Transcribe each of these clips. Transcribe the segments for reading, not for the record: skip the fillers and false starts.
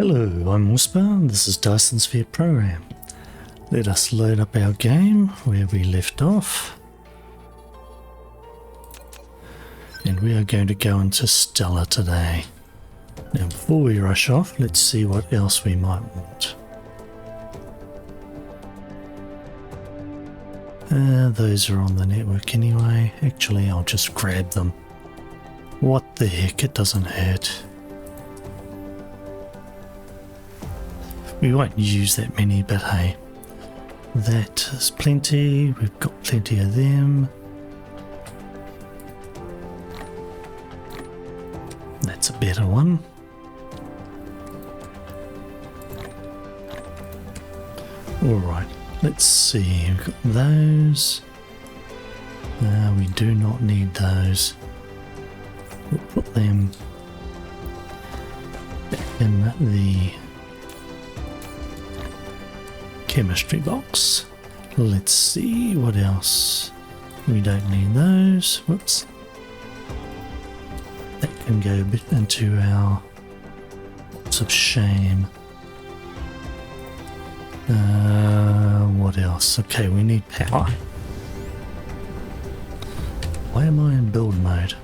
Hello, I'm Whisper, this is Dyson Sphere Program. Let us load up our game where we left off. And we are going to go into Stellar today. Now before we rush off, let's see what else we might want. Those are on the network anyway. Actually, I'll just grab them. What the heck, it doesn't hurt. We won't use that many, but hey, that is plenty. We've got plenty of them. That's a better one. Alright, let's see. We've got those. We do not need those. We'll put them back in the chemistry box. Let's see what else. We don't need those. Whoops. That can go a bit into our lots of shame. What else? Okay, we need power. Why am I in build mode?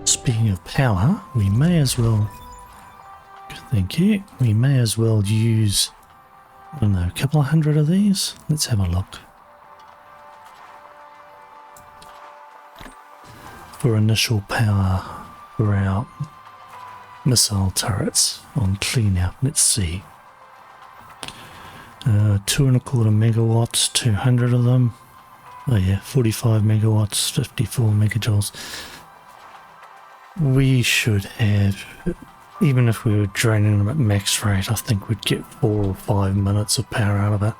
Speaking of power, we may as well, thank you, we may as well use, I don't know, a couple of hundred of these. Let's have a look. For initial power for our missile turrets on clean out. Let's see. 2.25 megawatts, 200 of them. Oh yeah, 45 megawatts, 54 megajoules. We should have, even if we were draining them at max rate, I think we'd get 4 or 5 minutes of power out of it.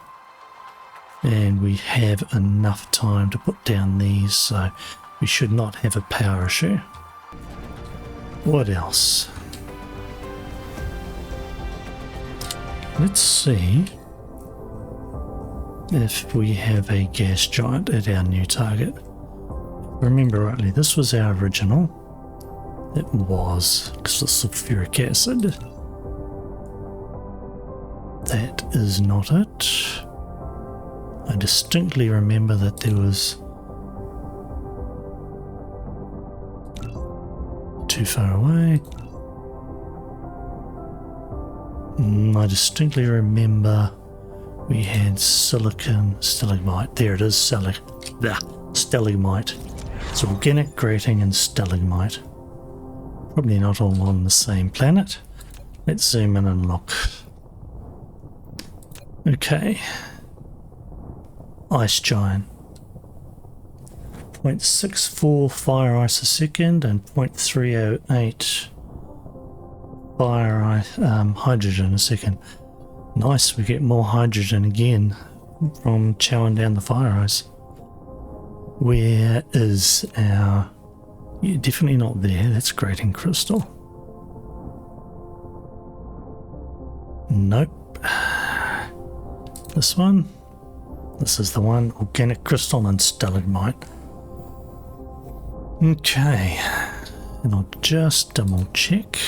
And we have enough time to put down these, so we should not have a power issue. What else? Let's see if we have a gas giant at our new target. Remember rightly, this was our original. It was, because of sulfuric acid. That is not it. I distinctly remember that there was too far away. I distinctly remember we had silicon stalagmite. There it is, stalagmite. It's organic grating and stalagmite. Probably not all on the same planet. Let's zoom in and look. Okay. Ice giant. 0.64 fire ice a second and 0.308 fire ice, hydrogen a second. Nice, we get more hydrogen again from chowing down the fire ice. Where is our... Yeah, definitely not there. That's grating crystal. Nope. This one. This is the one. Organic crystal and stalagmite. Okay. And I'll just double check.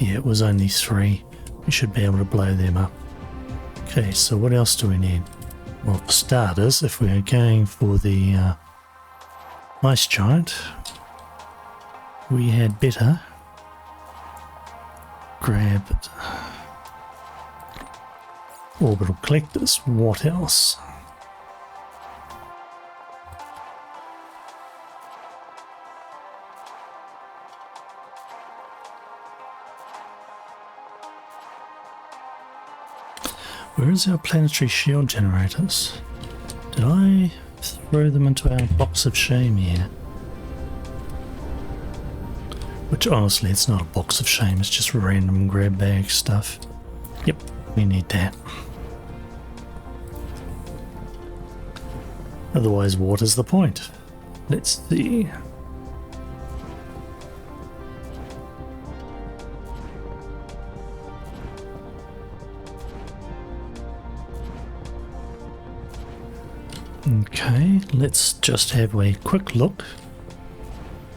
Yeah, it was only 3. We should be able to blow them up. Okay, so what else do we need? Well, for starters, if we are going for the ice giant, we had better grab orbital collectors. What else? Where is our planetary shield generators? Did I throw them into our box of shame here? Which honestly, it's not a box of shame, it's just random grab bag stuff. Yep, we need that. Otherwise, what is the point? Let's see. Okay, let's just have a quick look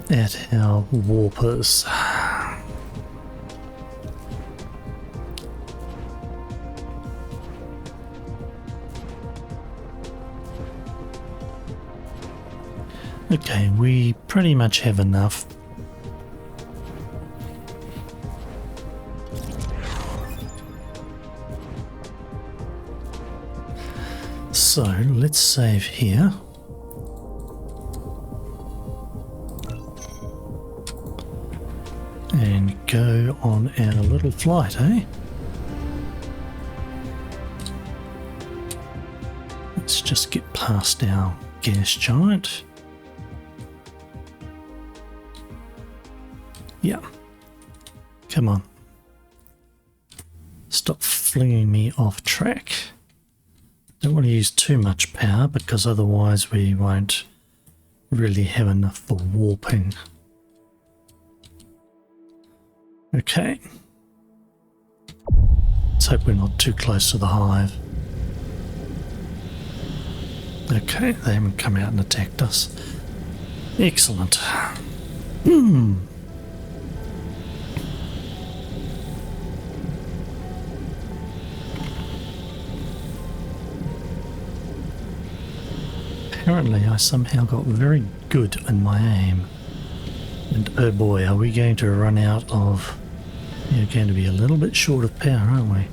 at our warpers. Okay, we pretty much have enough. So let's save here. And go on our little flight, eh? Let's just get past our gas giant. Yeah. Come on. Stop flinging me off track. Don't want to use too much power because otherwise we won't really have enough for warping. Okay. Let's hope we're not too close to the hive. Okay, they haven't come out and attacked us. Excellent. Apparently I somehow got very good in my aim. And oh boy, are we going to run out of... We're going to be a little bit short of power, aren't we?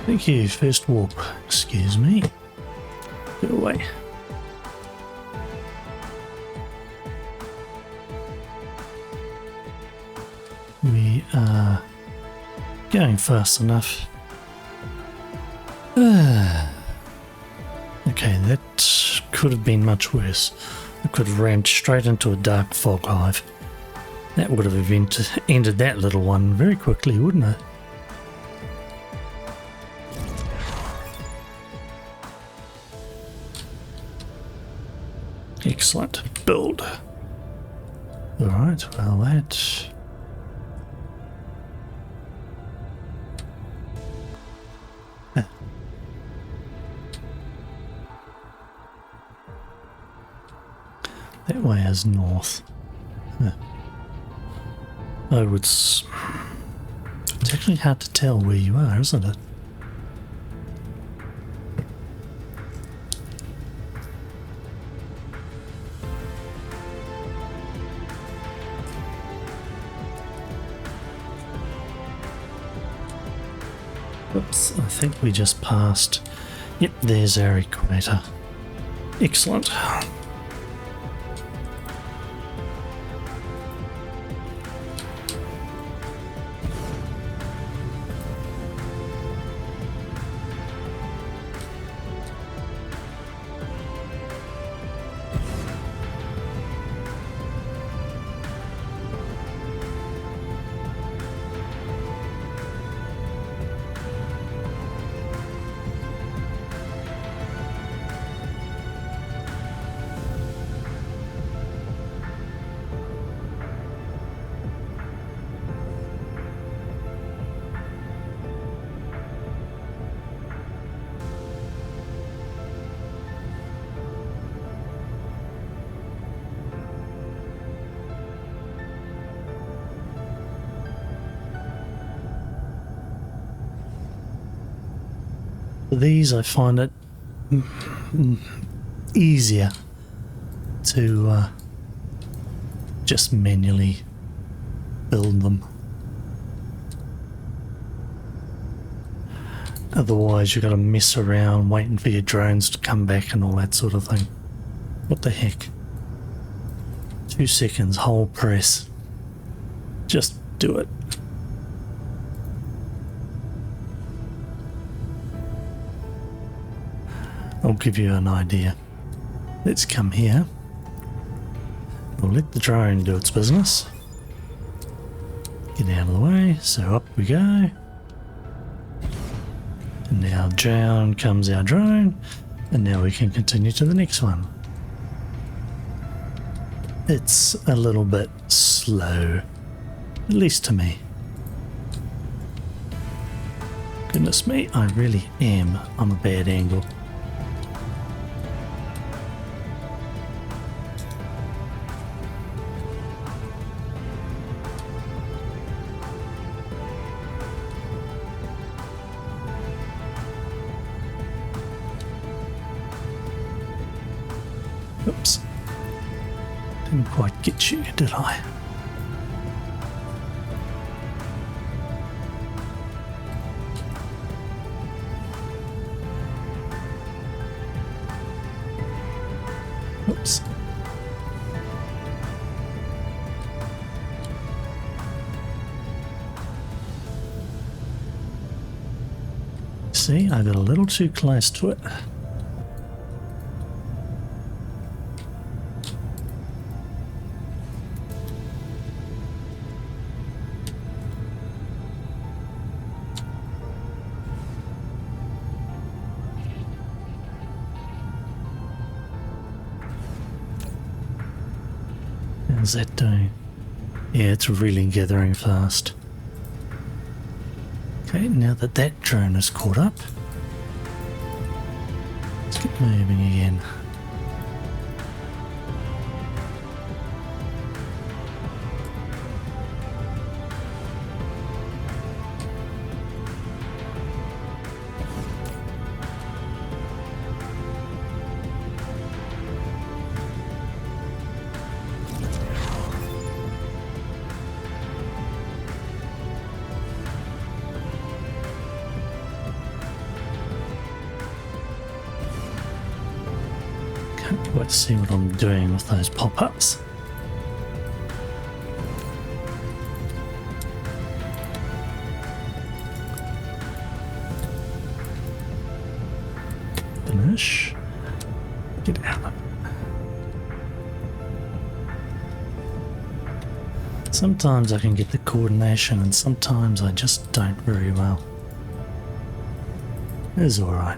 Thank you, first warp. Excuse me. Go away. We are going fast enough. Okay, that could have been much worse. I could have rammed straight into a dark fog hive. That would have ended that little one very quickly, wouldn't it? Excellent. Build. Alright, well that... That way is north. Oh, it's actually hard to tell where you are, isn't it? Oops, I think we just passed. Yep, there's our equator. Excellent. For these, I find it easier to just manually build them. Otherwise, you've got to mess around waiting for your drones to come back and all that sort of thing. What the heck? 2 seconds, hold press. Just do it. I'll give you an idea. Let's come here. We'll let the drone do its business. Get out of the way, so up we go. And now down comes our drone, and now we can continue to the next one. It's a little bit slow, at least to me. Goodness me, I really am on a bad angle. Oops. Didn't quite get you, did I? Oops. See, I got a little too close to it. How's that doing? Yeah, it's really gathering fast. Okay, now that that drone is caught up, let's get moving again. Let's see what I'm doing with those pop-ups. Finish. Get out of it. Sometimes I can get the coordination and sometimes I just don't very well. It's alright.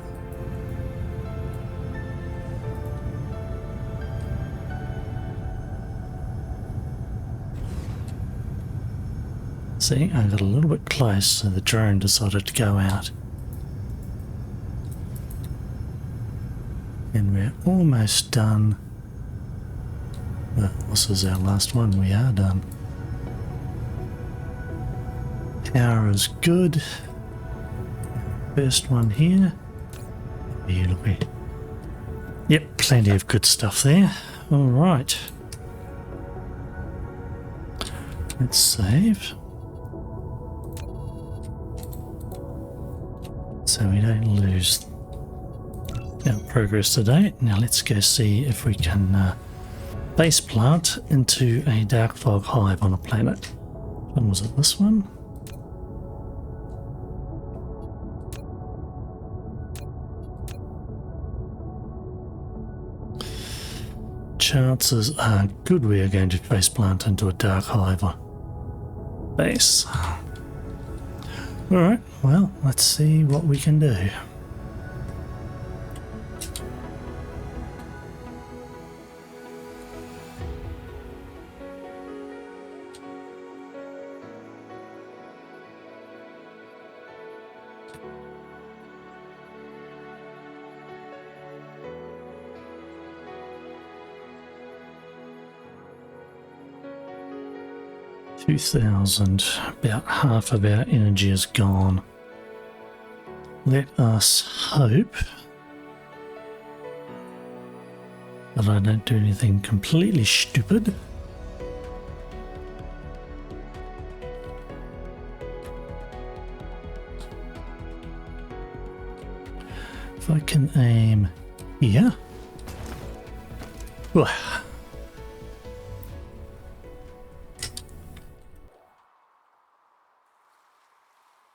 See, I got a little bit close, so the drone decided to go out. And we're almost done. Well, this is our last one, we are done. Power is good. First one here. Here, look here. Yep, plenty of good stuff there. Alright. Let's save. So we don't lose our progress today. Now let's go see if we can base plant into a dark fog hive on a planet. When was it? This one? Chances are good we are going to base plant into a dark hive base. Alright, well, let's see what we can do. About half of our energy is gone. Let us hope that I don't do anything completely stupid. If I can aim here. Whew.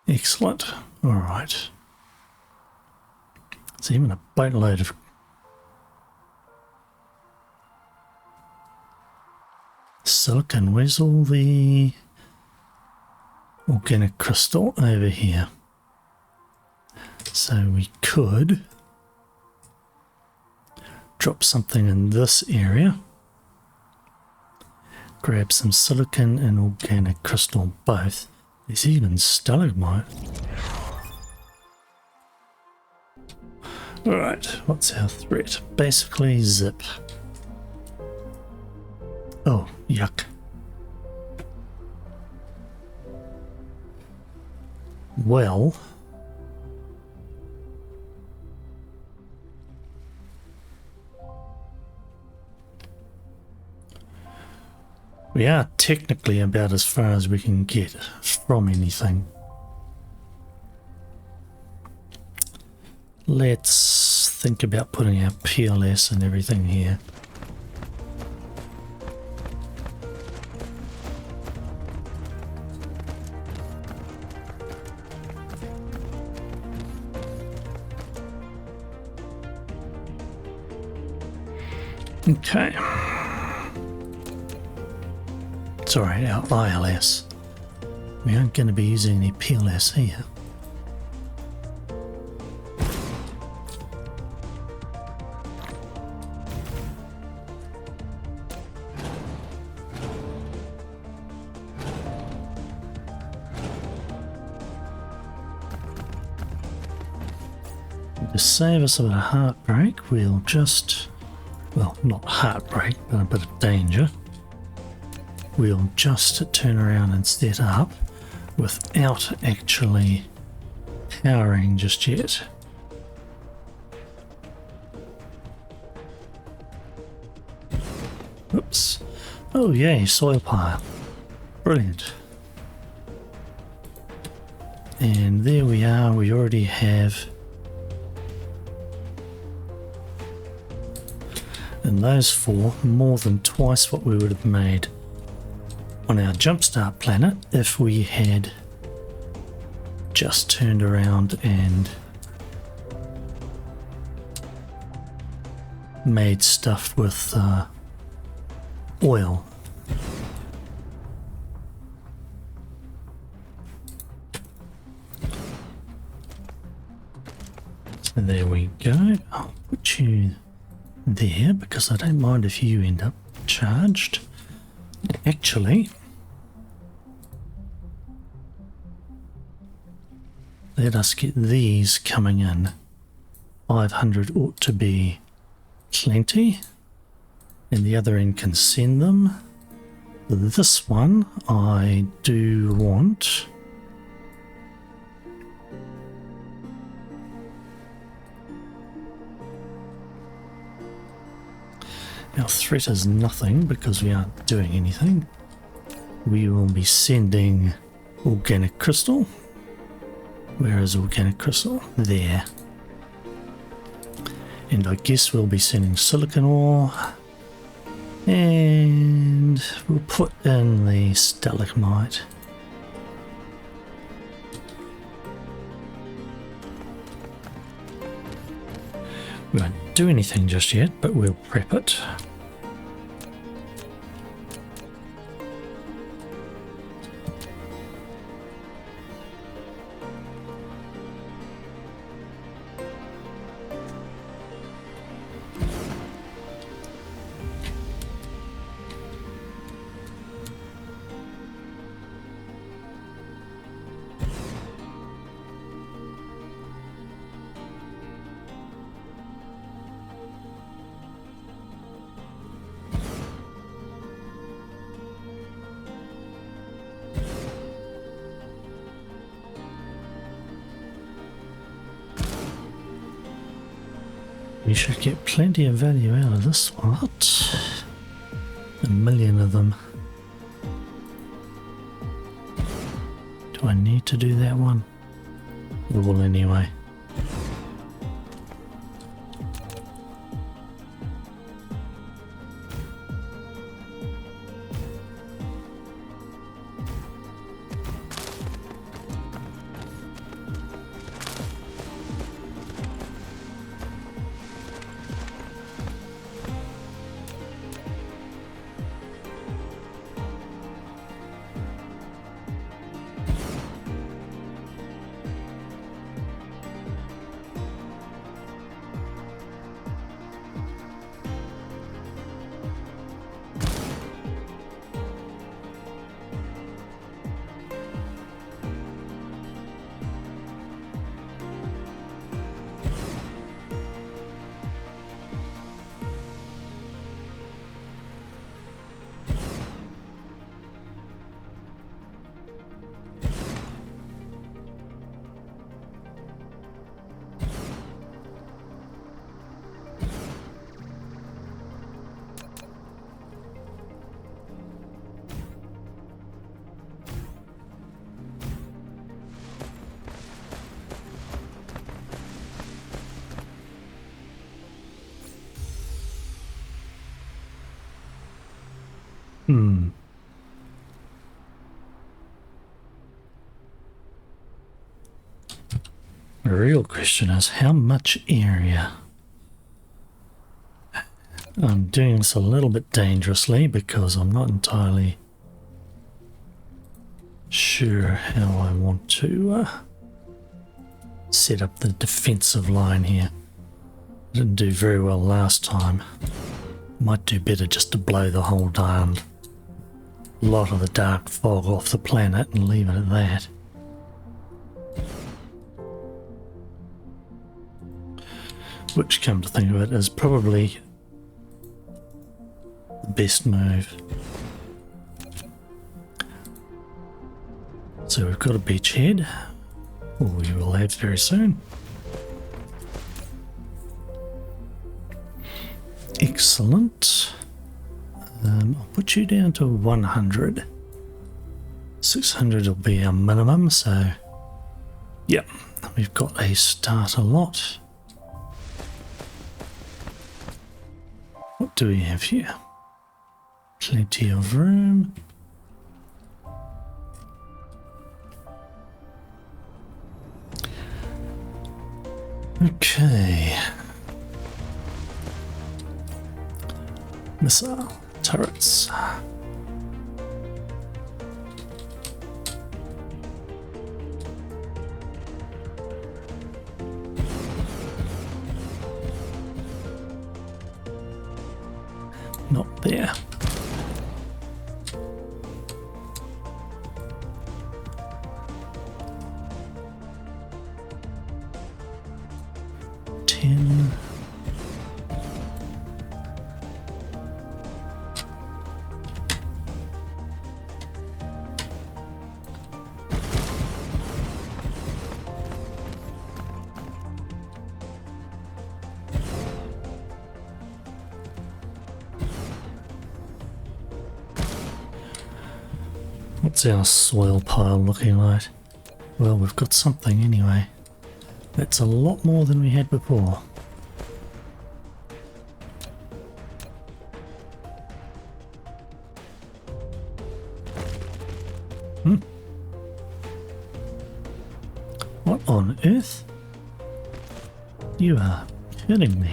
Excellent. All right. It's even a boatload of silicon. Where's all the organic crystal? Over here. So we could drop something in this area, grab some silicon and organic crystal both. There's even stalagmite. Alright, what's our threat? Basically zip. Oh, yuck. Well, we are technically about as far as we can get from anything. Let's think about putting our PLS and everything here. Okay. Sorry, our ILS. We aren't going to be using any PLS here. To save us a bit of heartbreak, we'll just, well, not heartbreak, but a bit of danger. We'll just turn around and set up without actually powering just yet. Oops. Oh yay, soil pile. Brilliant. And there we are, we already have, and those four, more than twice what we would have made on our jumpstart planet if we had just turned around and made stuff with oil. So there we go. I'll put you there because I don't mind if you end up charged. Actually, let us get these coming in. 500 ought to be plenty, and the other end can send them. This one I do want. Our threat is nothing because we aren't doing anything. We will be sending organic crystal. Where is organic crystal? There. And I guess we'll be sending silicon ore. And we'll put in the stalagmite. We won't do anything just yet, but we'll prep it. We should get plenty of value out of this lot. 1 million of them. Do I need to do that one? I will anyway. Hmm. The real question is how much area? I'm doing this a little bit dangerously because I'm not entirely sure how I want to set up the defensive line here. Didn't do very well last time. Might do better just to blow the whole darn lot of the dark fog off the planet and leave it at that. Which, come to think of it, is probably the best move. So we've got a beachhead, or we will have very soon. Excellent. I'll put you down to 100. 600 will be our minimum, so yep, we've got a starter lot. What do we have here? Plenty of room. Okay. Missile turrets. Not there. What's our soil pile looking like? Well, we've got something anyway. That's a lot more than we had before. What on earth? You are kidding me.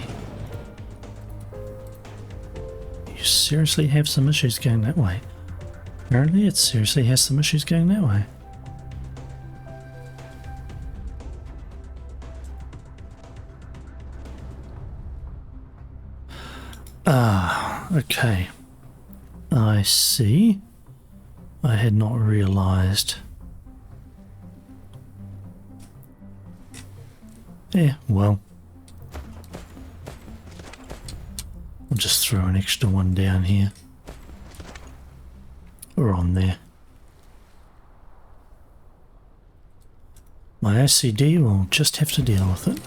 You seriously have some issues going that way. Apparently it seriously has some issues going that way. Ah, okay. I see. I had not realized. Yeah, well. I'll just throw an extra one down here. Or on there. My OCD will just have to deal with it.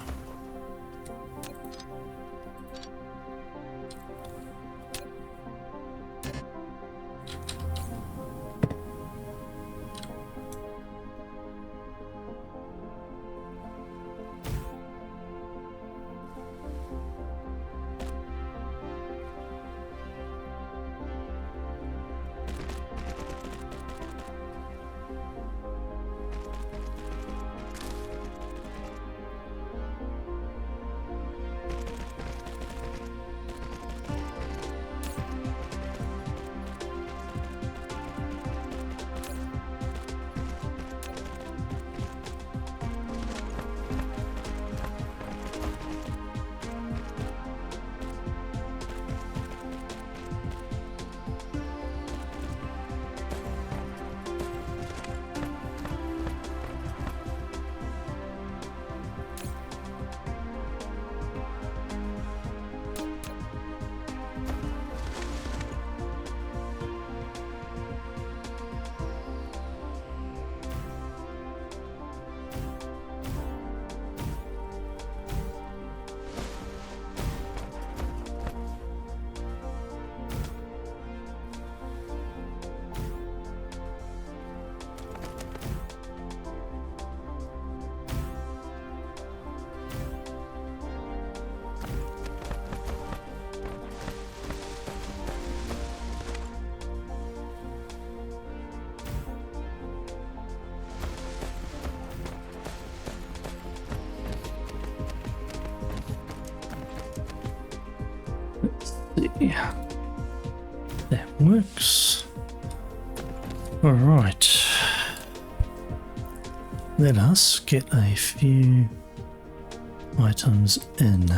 Yeah, that works. All right. Let us get a few items in.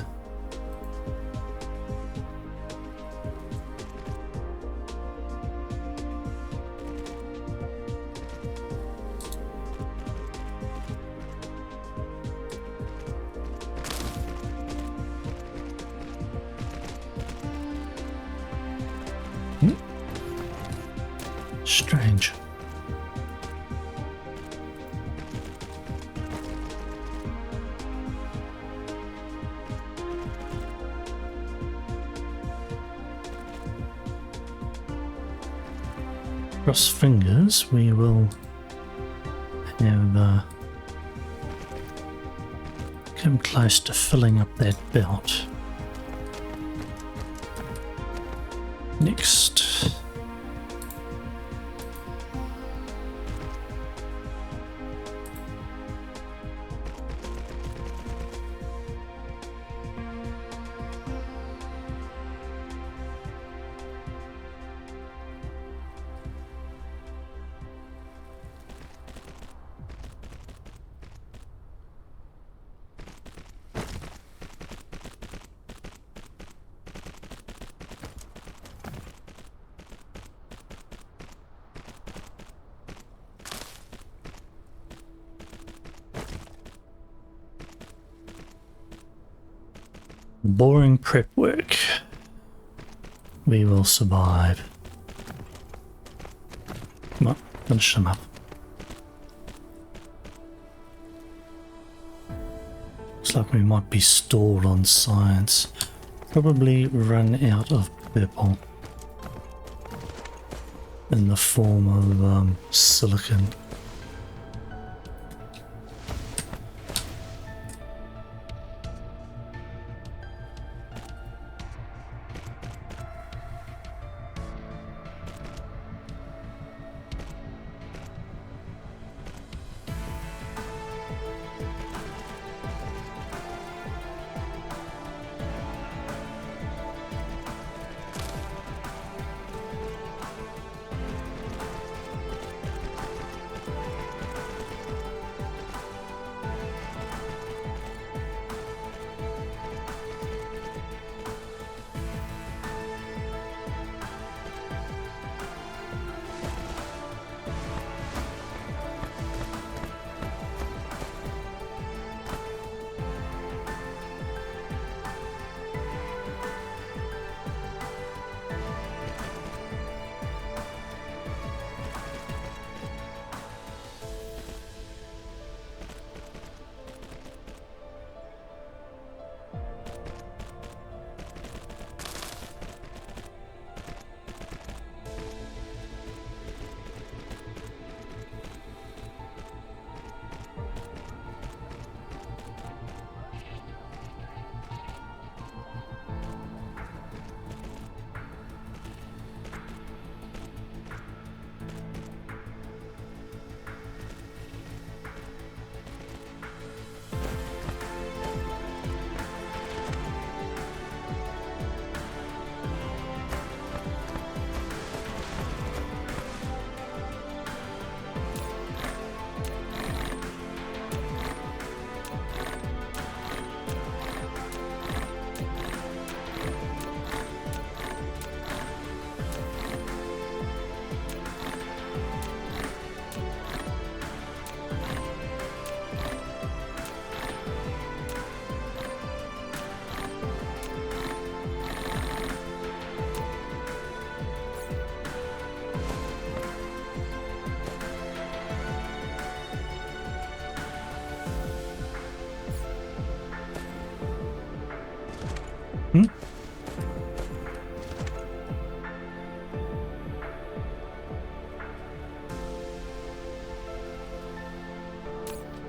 Strange. Cross fingers, we will have come close to filling up that belt. Next. Boring prep work. We will survive. Come on, finish them up. Looks like we might be stalled on science. Probably run out of purple in the form of silicon.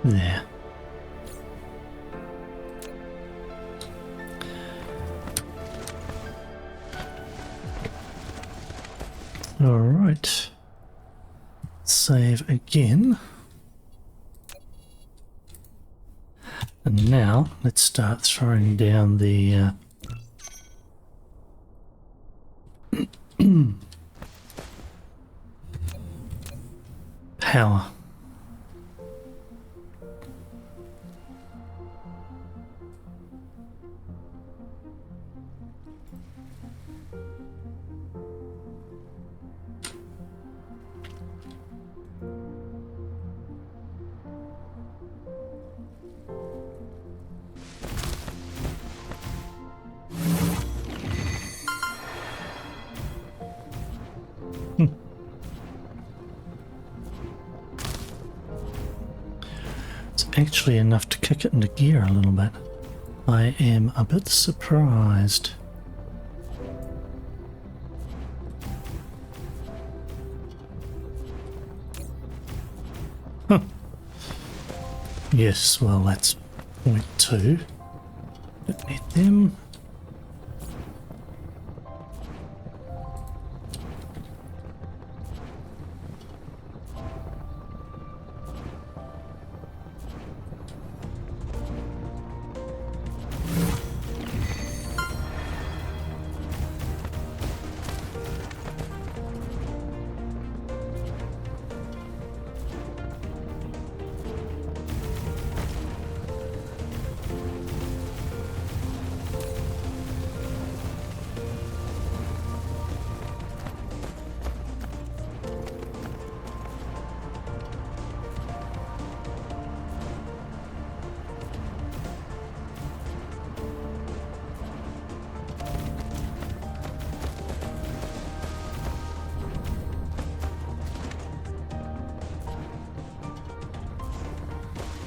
There. All right. Save again. And now let's start throwing down the power. Actually enough to kick it into gear a little bit. I am a bit surprised. Huh. Yes, well that's point 2. Don't need them.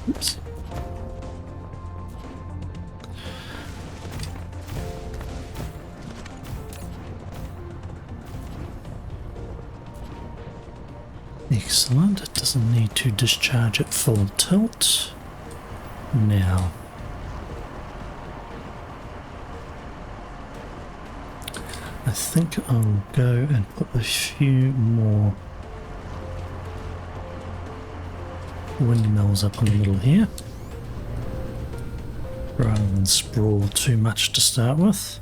Oops. Excellent, it doesn't need to discharge at full tilt. Now, I think I'll go and put a few more windmills up in the middle here, rather than sprawl too much to start with.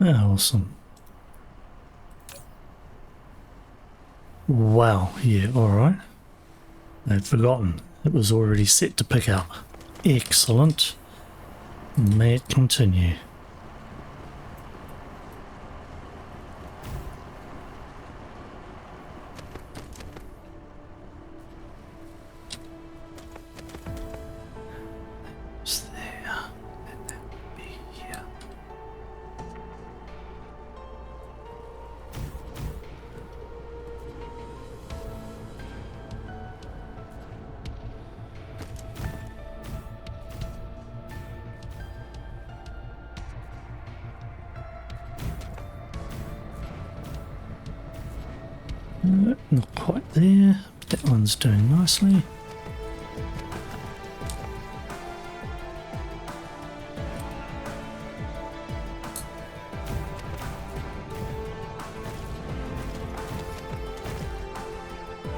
Awesome. Wow, yeah, alright. I'd forgotten. It was already set to pick up. Excellent. May it continue. It's there. And that would be here. Not quite there, but that one's doing nicely.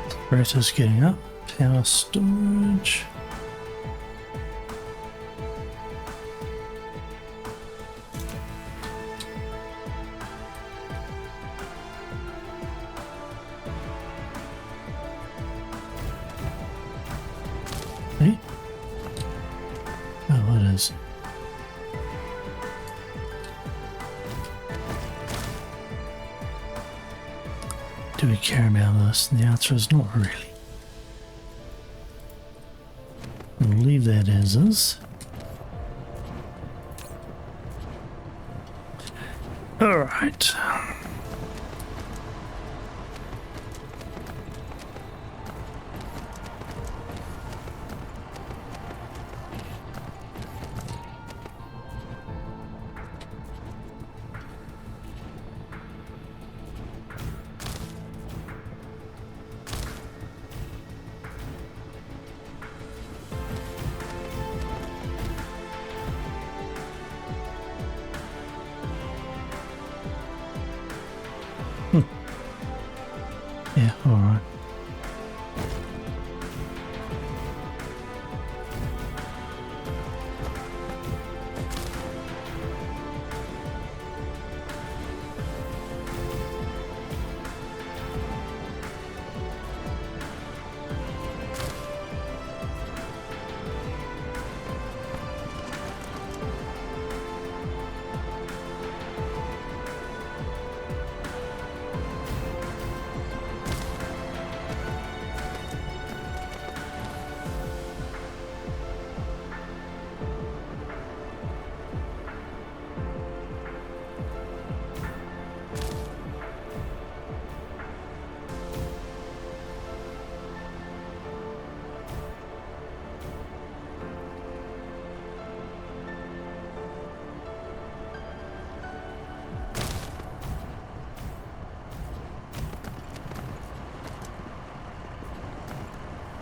Separator's getting up. Power storage. Hey. Oh, it is. Do we care about this? And the answer is not really. We'll leave that as is. Alright.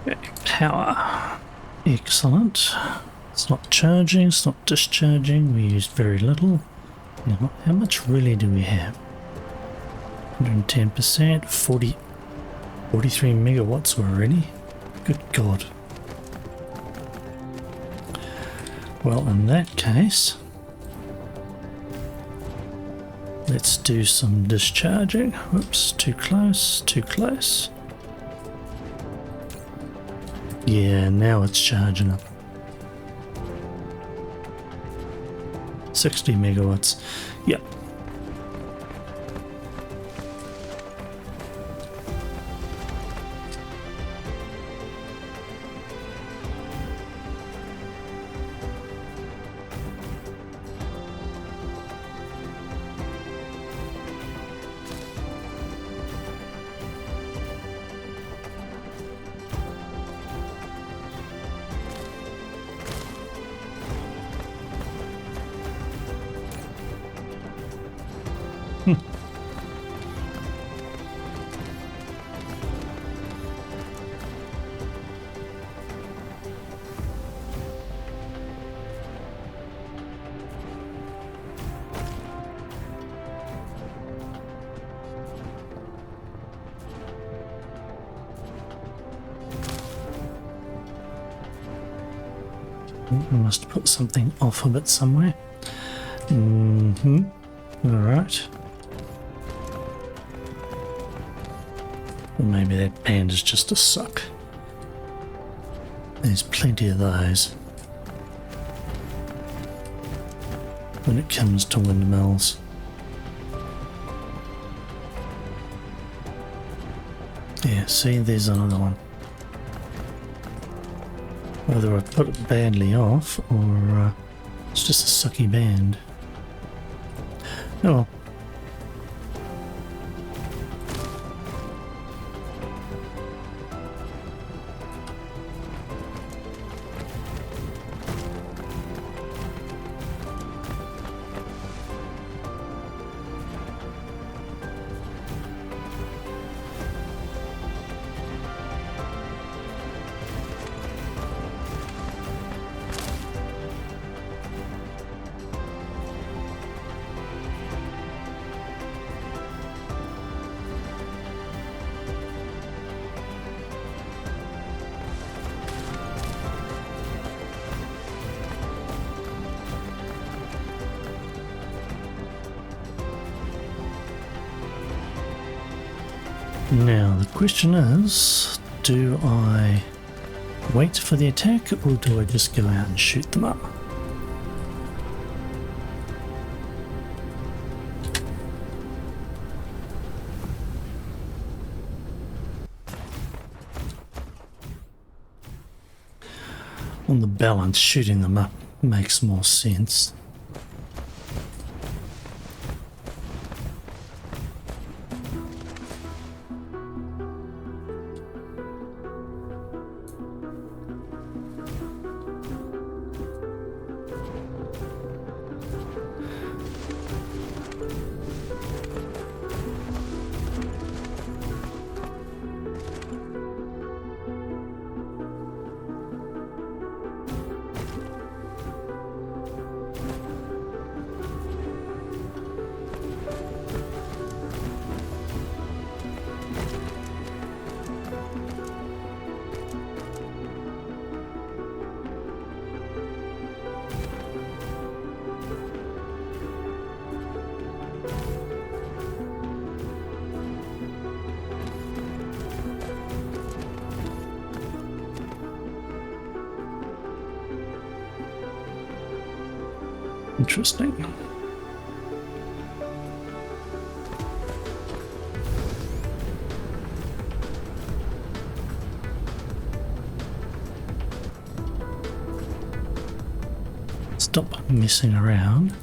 Okay, power. Excellent. It's not charging, it's not discharging. We used very little. How much really do we have? 110%, 43 megawatts already? Good God. Well, in that case, let's do some discharging. Whoops, too close, too close. Yeah, now it's charging up. 60 megawatts. Yep. I must put something off of it somewhere. Alright. Or maybe that band is just a suck. There's plenty of those when it comes to windmills. Yeah, see, there's another one. Whether I put it badly off or it's just a sucky band. Oh well. Now the question is, do I wait for the attack or do I just go out and shoot them up? On the balance, shooting them up makes more sense. Interesting. Stop messing around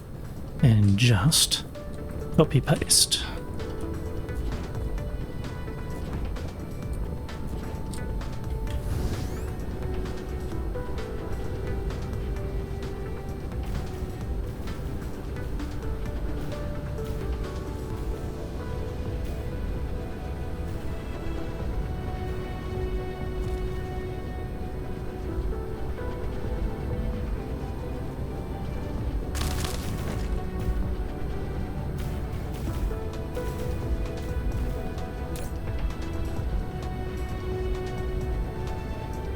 and just copy paste.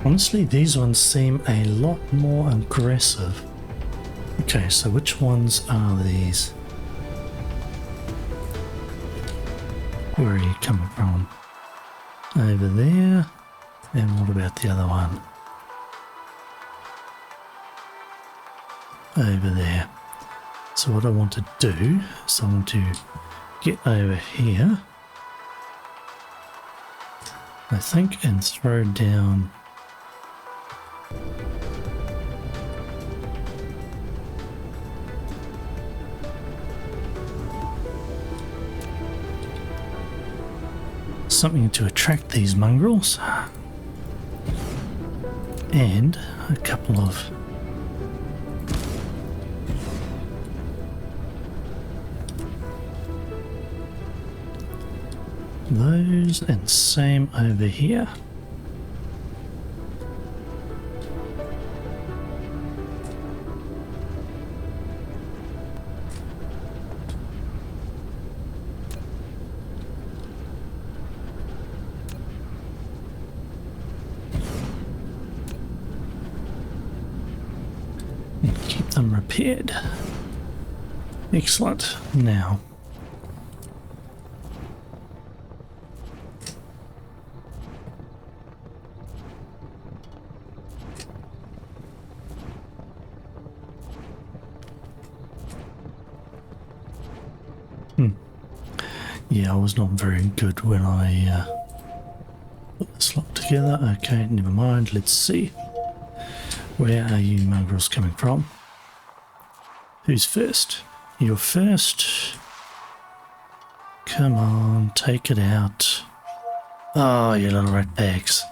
Honestly, these ones seem a lot more aggressive. Okay, so which ones are these? Where are you coming from? Over there. And what about the other one? Over there. So what I want to do is I want to get over here, I think, and throw down something to attract these mongrels, and a couple of those, and same over here. And keep them repaired. Excellent. Now yeah, I was not very good when I put this lot together. Okay, never mind. Let's see. Where are you mongrels coming from? Who's first? You're first. Come on, take it out. Oh, you little rat bags.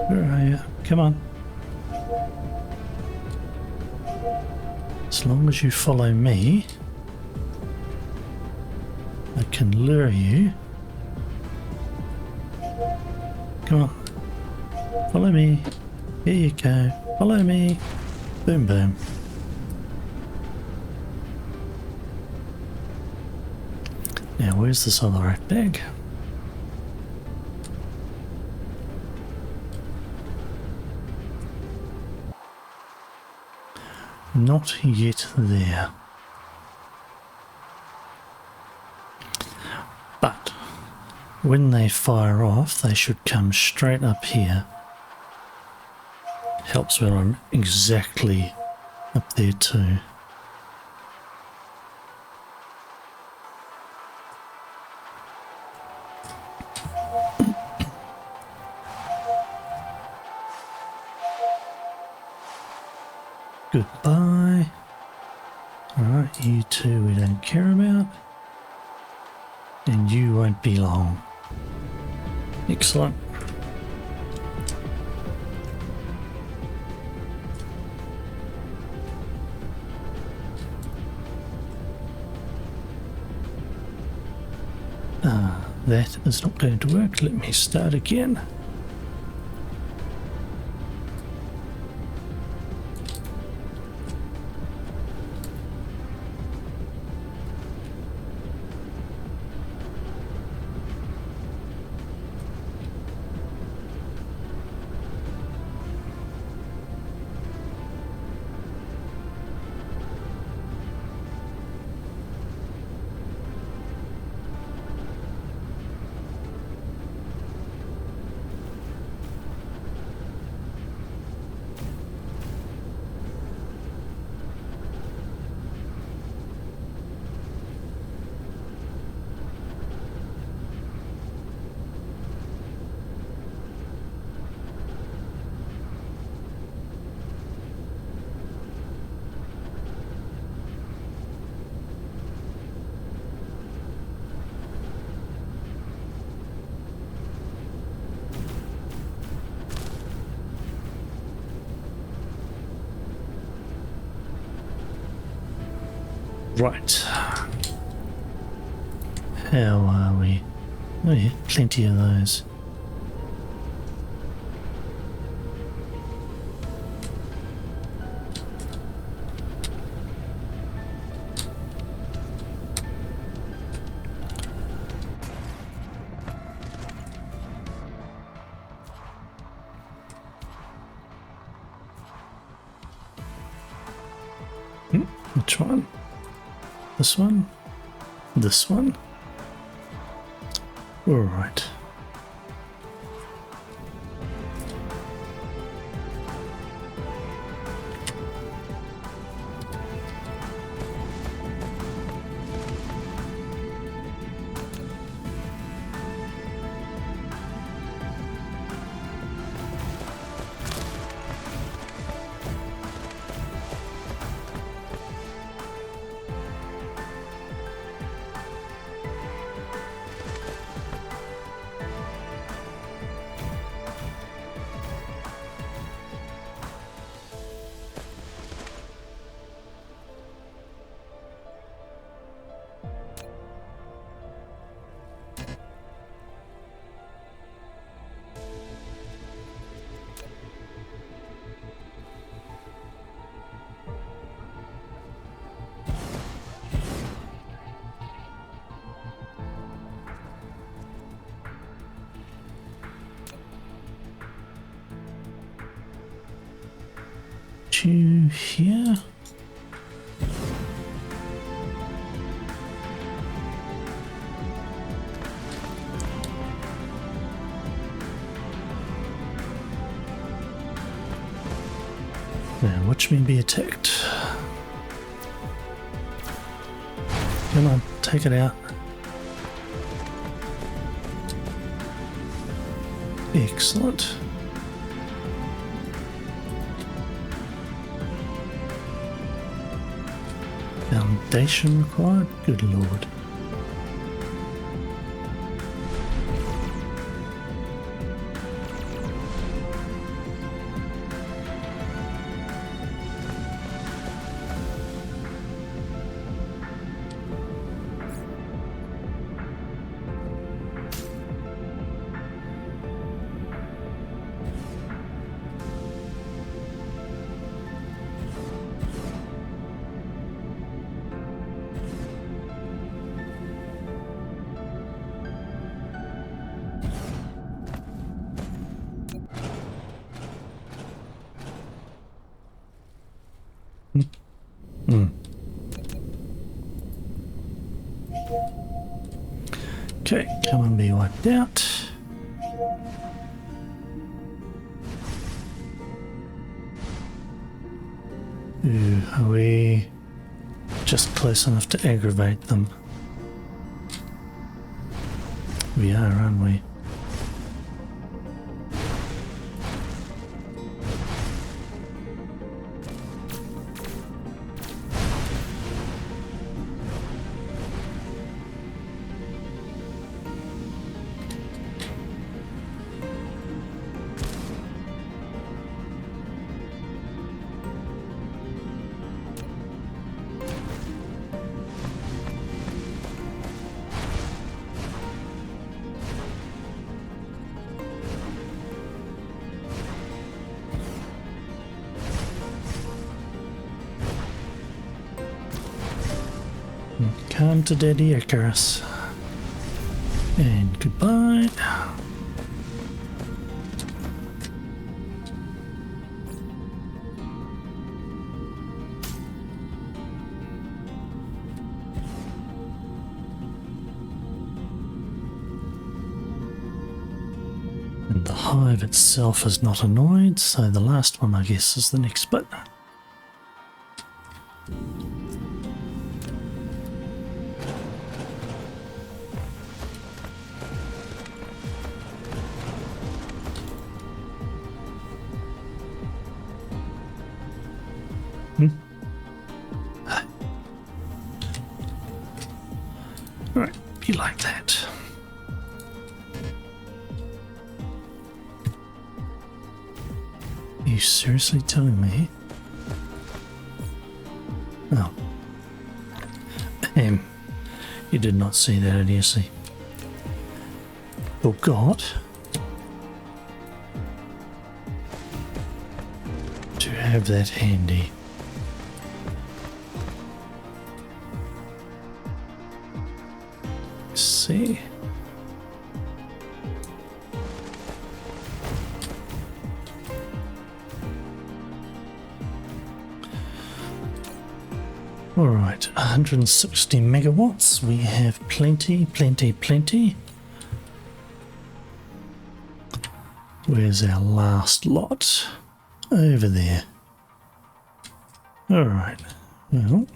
Where are you? Come on. As long as you follow me, I can lure you. Come on. Follow me. Here you go. Follow me. Boom, boom. Now, where's this other rat bag? Not yet there. But when they fire off, they should come straight up here. Helps when I'm exactly up there too. Goodbye. Alright, you two we don't care about. And you won't be long. Excellent. That is not going to work. Let me start again. Right. How are we? Oh yeah, plenty of those. Which one? This one? This one? Alright. You here? Now watch me be attacked. Come on, take it out. Excellent. Foundation required? Good lord. Okay, come and be wiped out. Ooh, are we just close enough to aggravate them? We are, aren't we? Come to Daddy Icarus. And goodbye. And the hive itself is not annoyed, so the last one I guess is the next bit. Alright, be like that. Are you seriously telling me? Oh. You did not see that idiocy. Forgot to have that handy. See? All right, 160 megawatts. We have plenty, plenty, plenty. Where's our last lot? Over there. All right, well.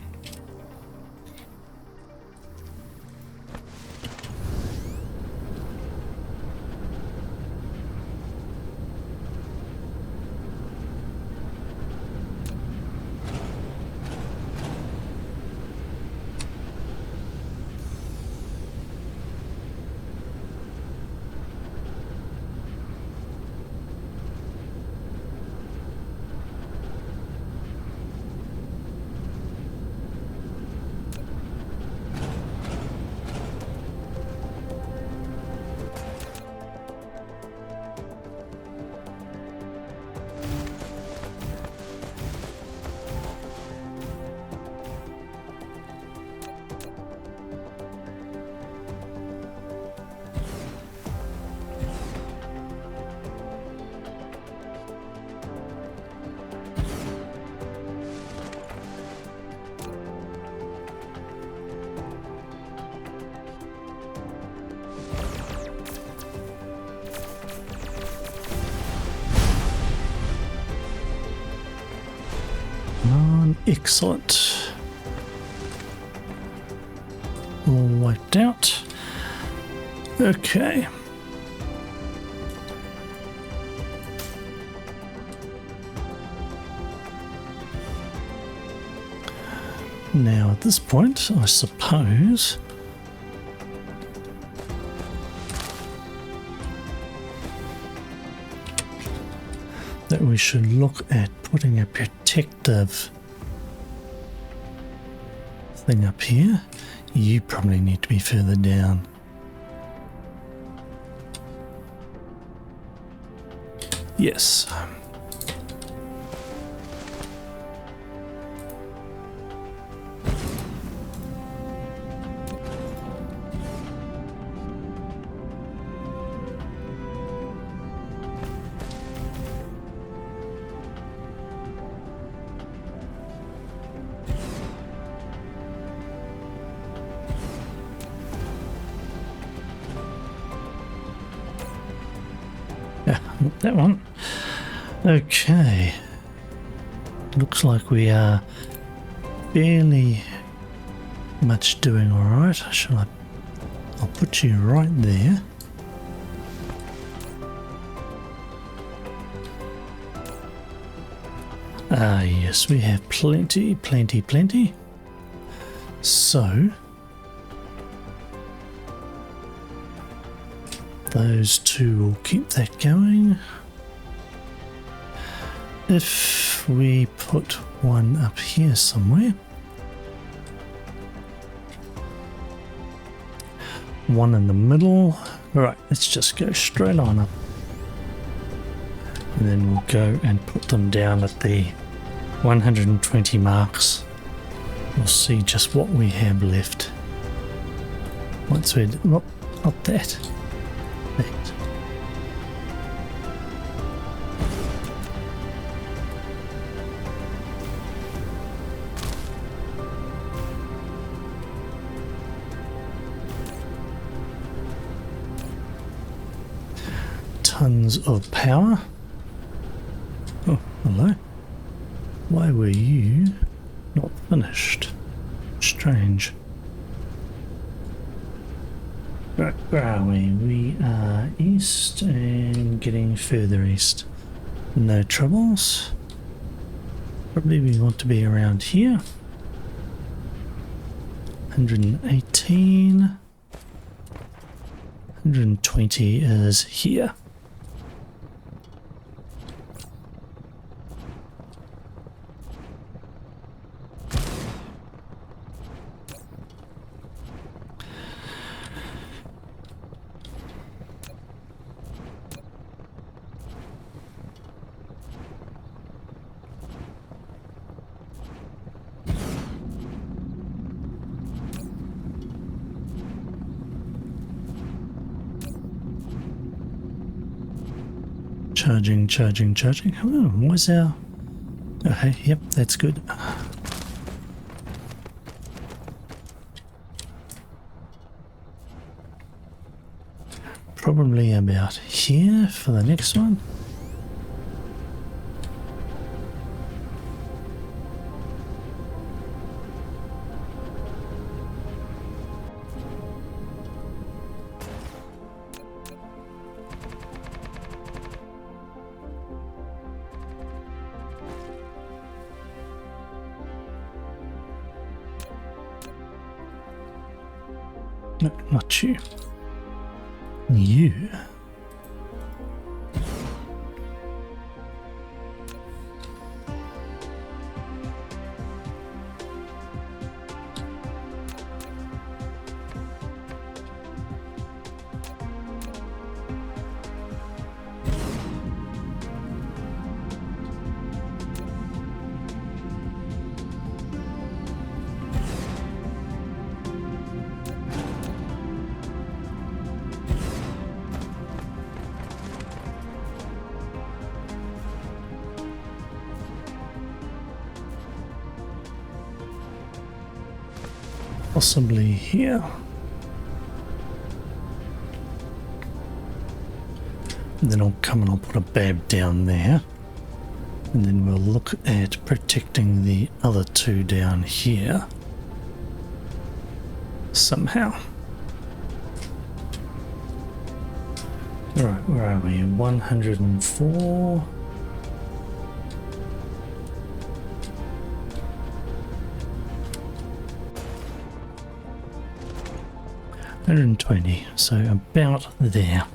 Excellent. All wiped out. Okay. Now at this point, I suppose that we should look at putting a protective thing up here. You probably need to be further down. Yes. That one. Okay. Looks like we are fairly much doing alright. I'll put you right there. Ah yes, we have plenty, plenty, plenty. So those two will keep that going. If we put one up here somewhere, one in the middle. Alright, let's just go straight on up. And then we'll go and put them down at the 120 marks. We'll see just what we have left. Once we're... Oh, not that. That. Tons of power. Oh, hello. Why were you not finished? Strange. Right, where are we? We are east and getting further east. No troubles. Probably we want to be around here. 118. 120 is here. Charging, charging, charging. Oh, why's our... Oh, hey, yep, that's good. probably about here for the next one. No, not you. You. Possibly here. And then I'll come and I'll put a bab down there. And then we'll look at protecting the other two down here. Somehow. Alright, where are we? 104. 120, so about there.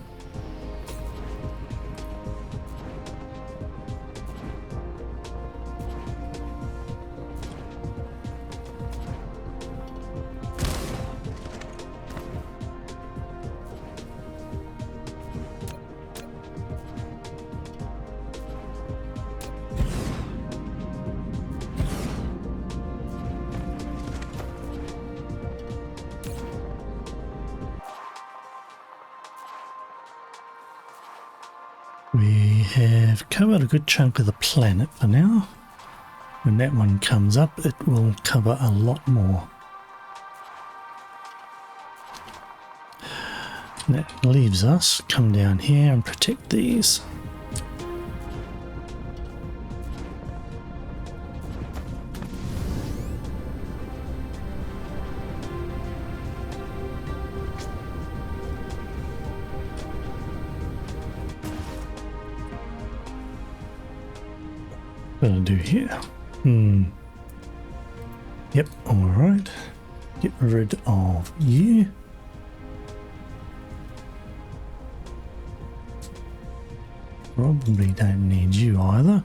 We have covered a good chunk of the planet for now. When that one comes up, it will cover a lot more. That leaves us come down here and protect these. Gonna do here. Yep, alright. Get rid of you. Probably don't need you either.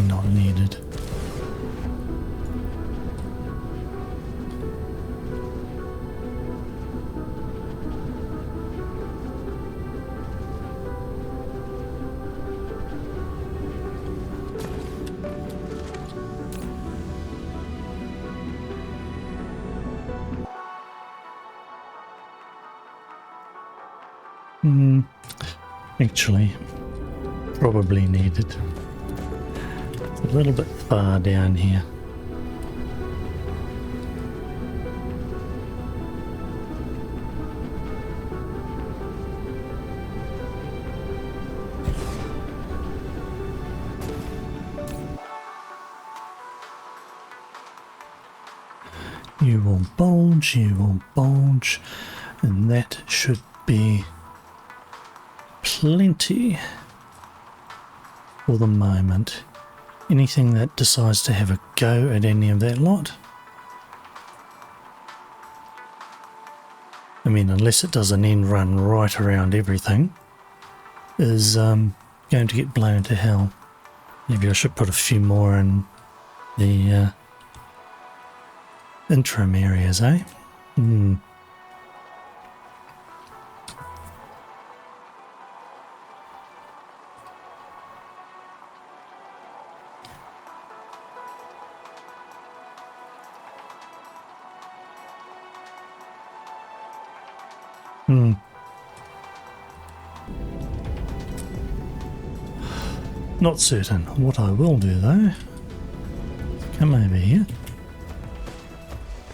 Not needed. Actually, probably needed. A little bit far down here. You will bulge, and that should be plenty for the moment. Anything that decides to have a go at any of that lot, I mean, unless it does an end run right around everything, is going to get blown to hell. Maybe I should put a few more in the interim areas, eh? Not certain. What I will do though, come over here,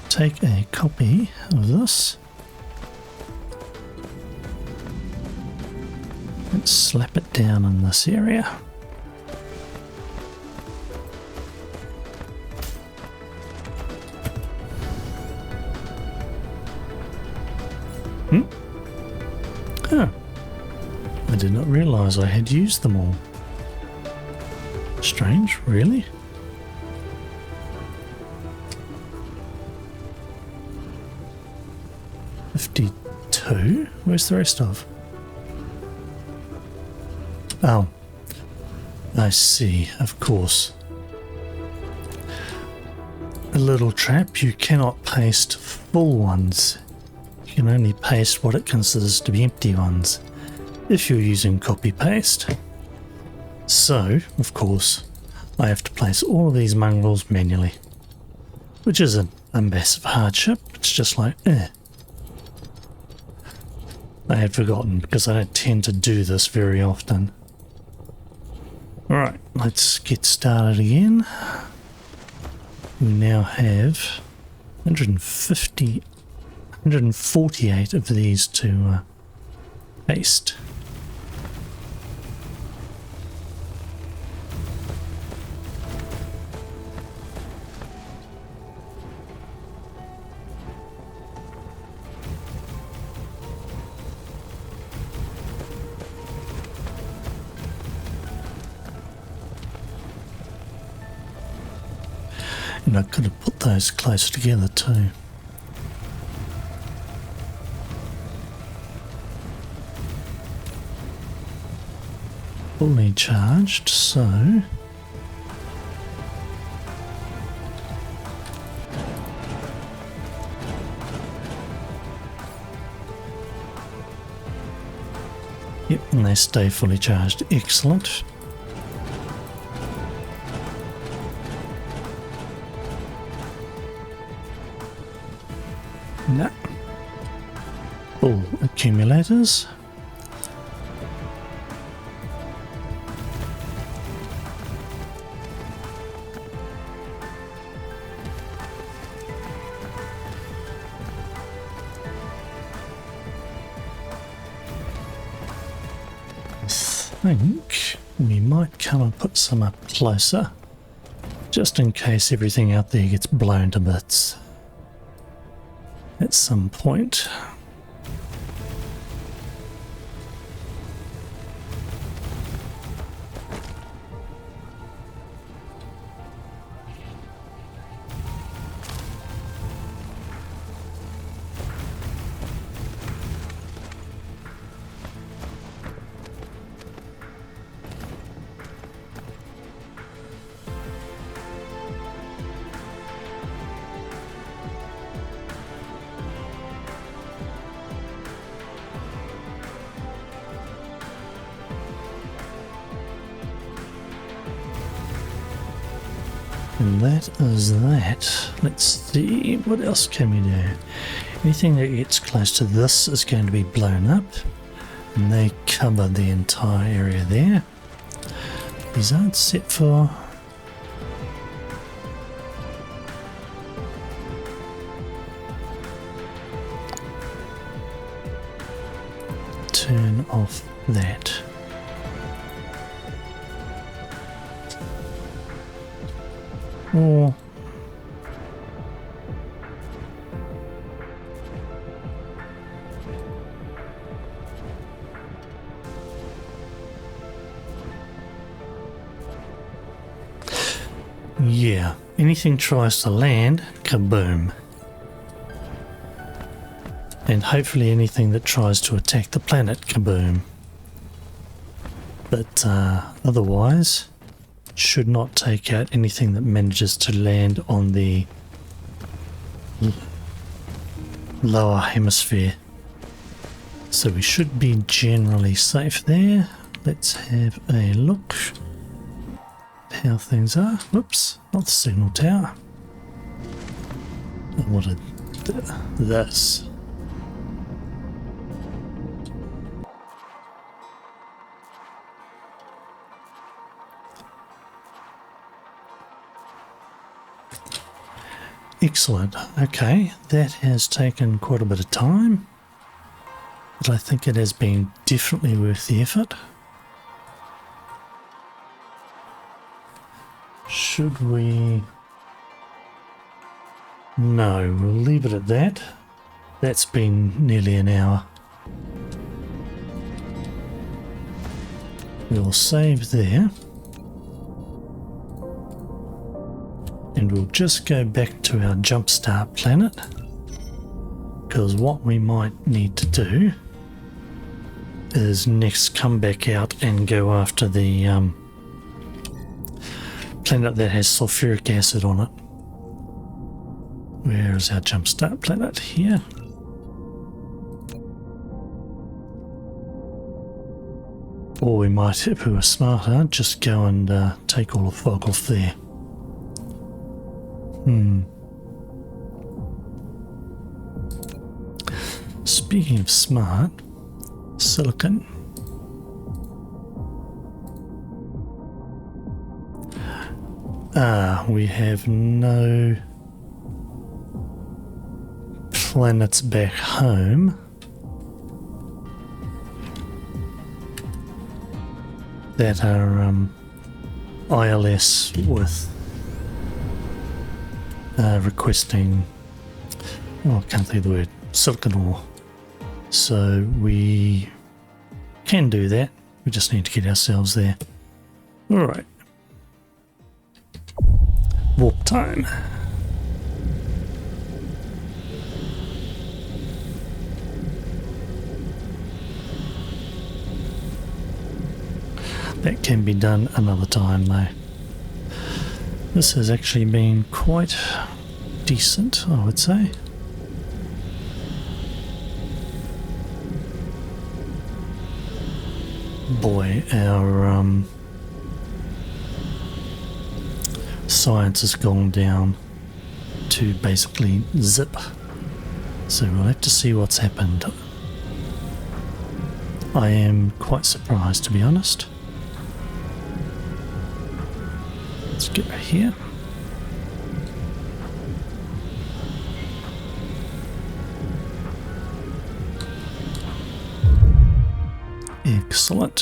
take a copy of this, and slap it down in this area. Oh, I did not realise I had used them all. Strange, really? $52? Where's the rest of? Oh, I see, of course. A little trap, you cannot paste full ones. You can only paste what it considers to be empty ones if you're using copy paste. So, of course, I have to place all of these mongrels manually, which isn't a massive hardship. It's just like, I had forgotten because I don't tend to do this very often. Alright, let's get started again. We now have 148 of these to paste. And I could have put those close together too. Fully charged, so yep, and they stay fully charged. Excellent. No. Full accumulators. I think we might come and put some up closer, just in case everything out there gets blown to bits at some point. And that is that. Let's see, what else can we do? Anything that gets close to this is going to be blown up, and they cover the entire area there. These aren't set for... turn off that. Or yeah, anything tries to land, kaboom. And hopefully anything that tries to attack the planet, kaboom. But otherwise, should not take out anything that manages to land on the lower hemisphere. So we should be generally safe there. Let's have a look at how things are. Whoops, not the signal tower. I wanted this. Excellent. Okay, that has taken quite a bit of time, but I think it has been definitely worth the effort. Should we? No, we'll leave it at that. That's been nearly an hour. We'll save there. And we'll just go back to our jumpstart planet, because what we might need to do is next come back out and go after the planet that has sulfuric acid on it. Where is our jumpstart planet? Here. Or we might, if we were smarter, just go and take all the fog off there. Speaking of smart, silicon. We have no planets back home. That are ILS with requesting, oh, I can't think of the word, silicon ore. So we can do that. We just need to get ourselves there. Alright. Warp time. That can be done another time though. This has actually been quite decent, I would say. Boy, our science has gone down to basically zip. So we'll have to see what's happened. I am quite surprised, to be honest. Let's get right here. Excellent.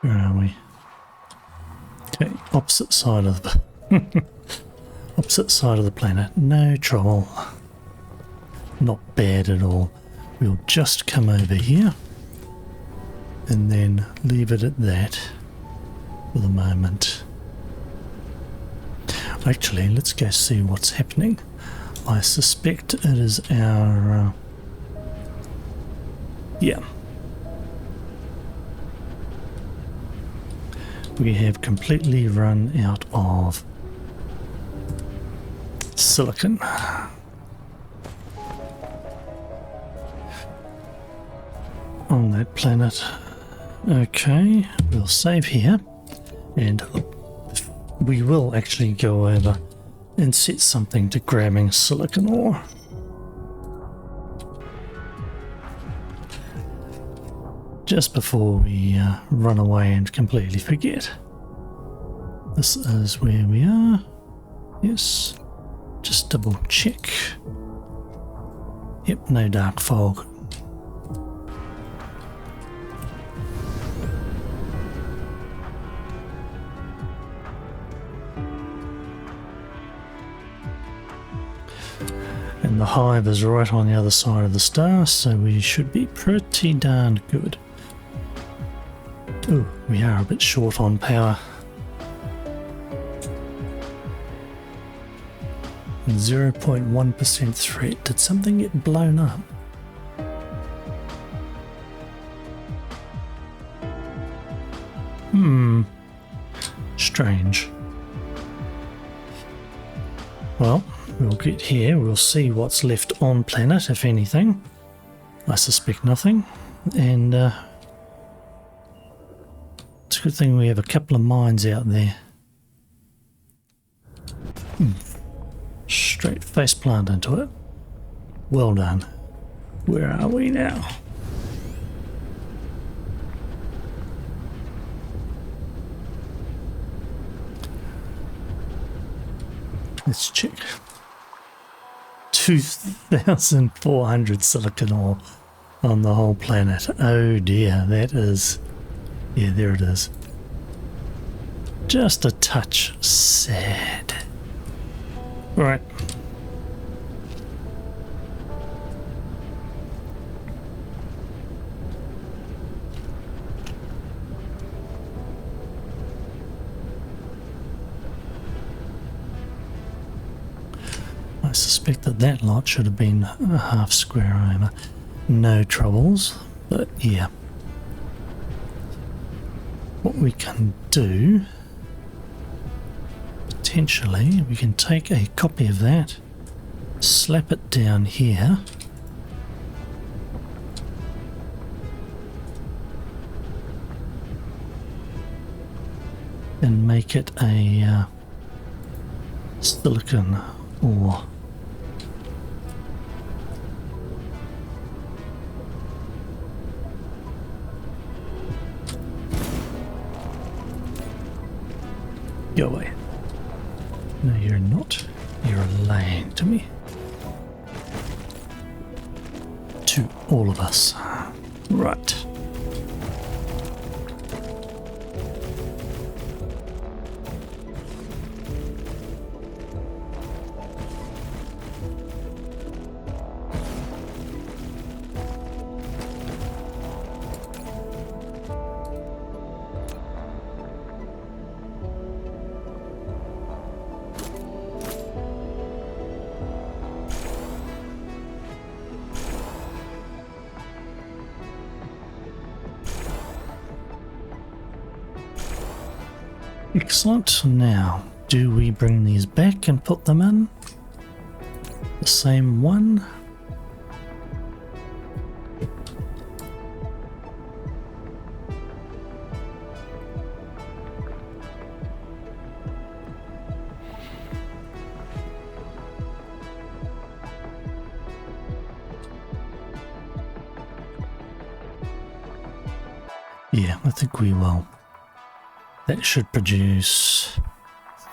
Where are we? Okay, opposite side of the opposite side of the planet. No trouble. Not bad at all. We'll just come over here and then leave it at that for the moment. Actually, let's go see what's happening. I suspect it is our yeah. We have completely run out of silicon. On that planet. Okay, we'll save here and we will actually go over and set something to grabbing silicon ore. Just before we run away and completely forget. This is where we are. Yes. Just double check. Yep, no dark fog. And the hive is right on the other side of the star, so we should be pretty darn good. Oh, we are a bit short on power. 0.1% threat. Did something get blown up? Strange. Well, we'll get here. We'll see what's left on planet, if anything. I suspect nothing. And it's a good thing we have a couple of mines out there. Straight face plant into it. Well done. Where are we now? Let's check. 2,400 silicon ore on the whole planet. Oh dear, that is... Yeah, there it is. Just a touch sad. Right. I suspect that that lot should have been a half square over. No troubles, but yeah. What we can do, potentially, we can take a copy of that, slap it down here, and make it a silicon ore. Go away. No, you're not. You're lying to me. To all of us. Right. Excellent. Now, do we bring these back and put them in? The same one? Yeah, I think we will. That should produce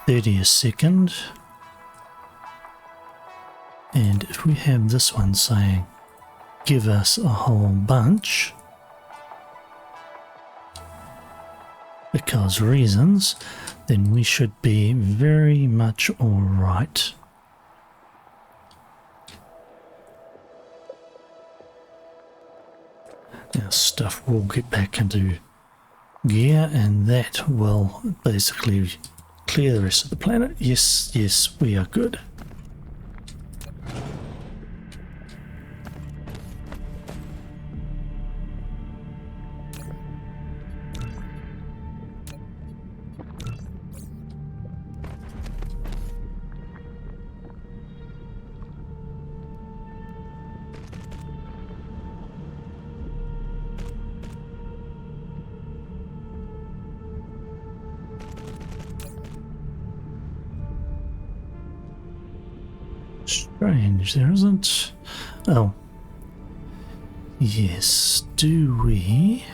30 a second. And if we have this one saying, give us a whole bunch, because reasons, then we should be very much alright. Now stuff will get back into gear, and that will basically clear the rest of the planet. Yes, yes, we are good. Strange, there isn't... Oh. Yes, do we...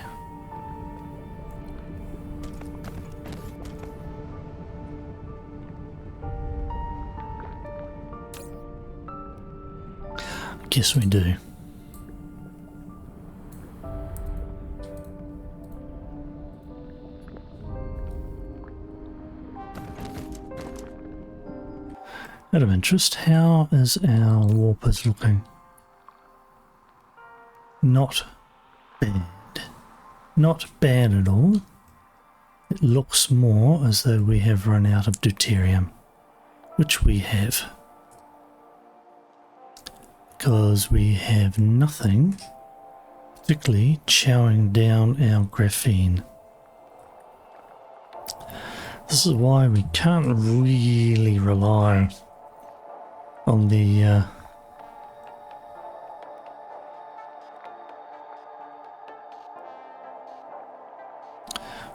I guess we do. Out of interest, how is our warpers looking? Not bad. Not bad at all. It looks more as though we have run out of deuterium, which we have. Because we have nothing particularly chowing down our graphene. This is why we can't really rely on the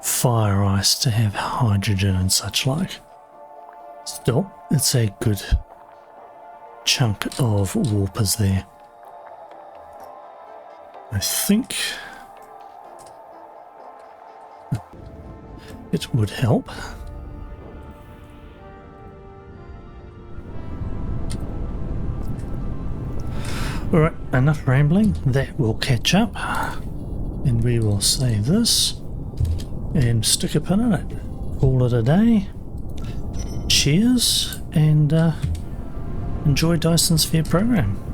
fire ice to have hydrogen and such like. Still, it's a good chunk of warpers there. I think it would help. Alright, enough rambling. That will catch up. And we will save this and stick a pin in it. Call it a day. Cheers and enjoy Dyson's Fair program.